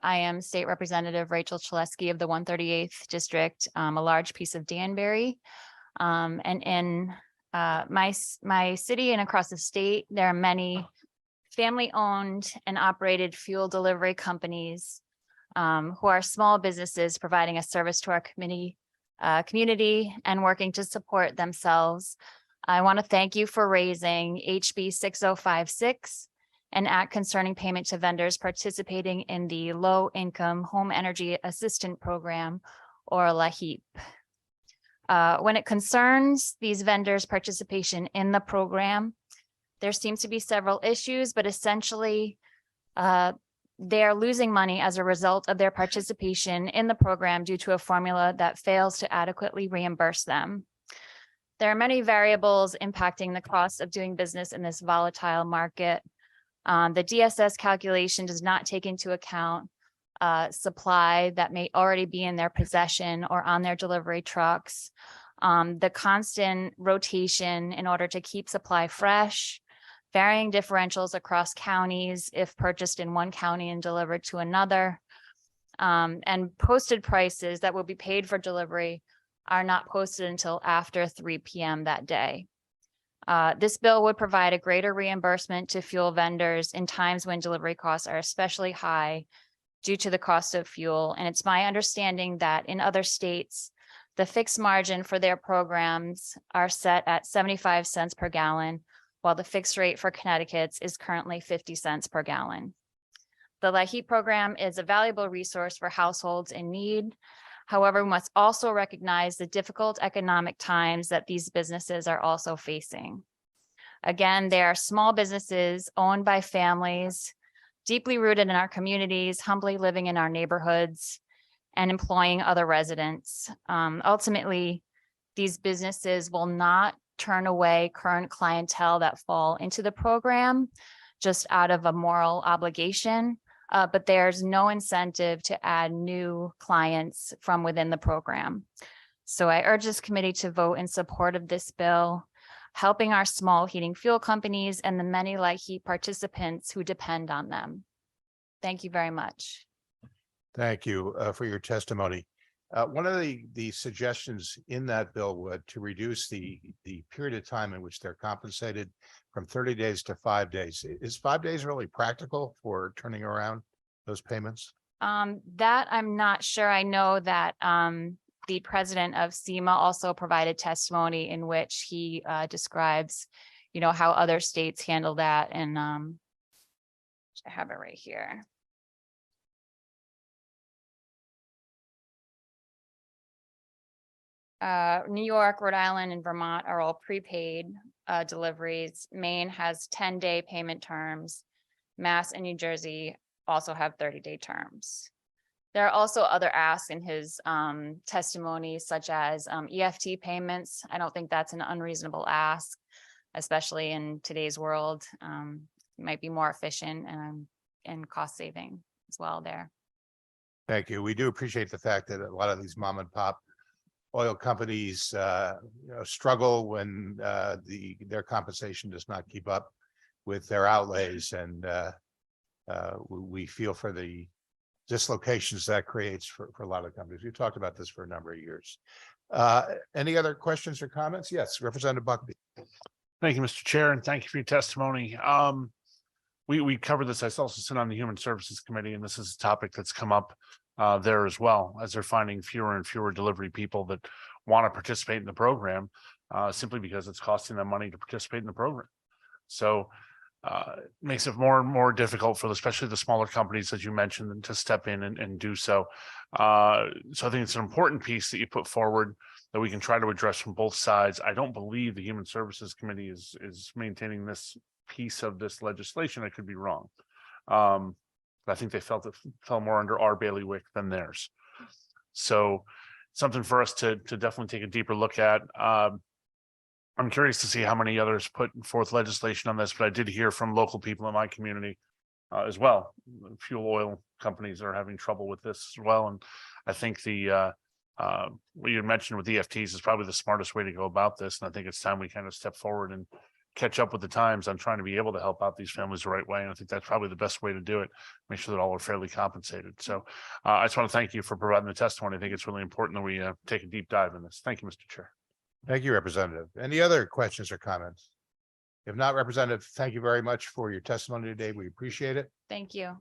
I am State Representative Rachel Chaleski of the 138th District, a large piece of Danbury. And in my city and across the state, there are many family-owned and operated fuel delivery companies who are small businesses providing a service to our community and working to support themselves. I want to thank you for raising HB 6056, an act concerning payment to vendors participating in the Low Income Home Energy Assistance Program, or LIHEAP. When it concerns these vendors' participation in the program, there seems to be several issues, but essentially they are losing money as a result of their participation in the program due to a formula that fails to adequately reimburse them. There are many variables impacting the cost of doing business in this volatile market. The DSS calculation does not take into account supply that may already be in their possession or on their delivery trucks, the constant rotation in order to keep supply fresh, varying differentials across counties if purchased in one county and delivered to another, and posted prices that will be paid for delivery are not posted until after 3 p.m. that day. This bill would provide a greater reimbursement to fuel vendors in times when delivery costs are especially high due to the cost of fuel. And it's my understanding that in other states, the fixed margin for their programs are set at 75 cents per gallon, while the fixed rate for Connecticut's is currently 50 cents per gallon. The LIHEAP program is a valuable resource for households in need. However, we must also recognize the difficult economic times that these businesses are also facing. Again, they are small businesses owned by families, deeply rooted in our communities, humbly living in our neighborhoods, and employing other residents. Ultimately, these businesses will not turn away current clientele that fall into the program just out of a moral obligation. But there's no incentive to add new clients from within the program. So I urge this committee to vote in support of this bill, helping our small heating fuel companies and the many LIHEAP participants who depend on them. Thank you very much. Thank you for your testimony. One of the suggestions in that bill would to reduce the period of time in which they're compensated from 30 days to 5 days. Is 5 days really practical for turning around those payments? That I'm not sure. I know that the president of SEMA also provided testimony in which he describes, how other states handle that. And I have it right here. New York, Rhode Island, and Vermont are all prepaid deliveries. Maine has 10-day payment terms. Mass and New Jersey also have 30-day terms. There are also other asks in his testimony, such as EFT payments. I don't think that's an unreasonable ask, especially in today's world. It might be more efficient and cost saving as well there. Thank you. We do appreciate the fact that a lot of these mom and pop oil companies struggle when their compensation does not keep up with their outlays, and we feel for the dislocations that creates for a lot of companies. We've talked about this for a number of years. Any other questions or comments? Yes, Representative Buckby. Thank you, Mr. Chair, and thank you for your testimony. We covered this. I also sit on the Human Services Committee, and this is a topic that's come up there as well, as they're finding fewer and fewer delivery people that want to participate in the program simply because it's costing them money to participate in the program. So it makes it more and more difficult for especially the smaller companies, as you mentioned, to step in and do so. So I think it's an important piece that you put forward that we can try to address from both sides. I don't believe the Human Services Committee is maintaining this piece of this legislation. I could be wrong. I think they felt it fell more under our bailiwick than theirs. So something for us to definitely take a deeper look at. I'm curious to see how many others put forth legislation on this, but I did hear from local people in my community as well. Fuel oil companies are having trouble with this as well. And I think what you mentioned with EFTs is probably the smartest way to go about this. And I think it's time we kind of step forward and catch up with the times on trying to be able to help out these families the right way. And I think that's probably the best way to do it. Make sure that all are fairly compensated. So I just want to thank you for providing the testimony. I think it's really important that we take a deep dive in this. Thank you, Mr. Chair. Thank you, Representative. Any other questions or comments? If not, Representative, thank you very much for your testimony today. We appreciate it. Thank you.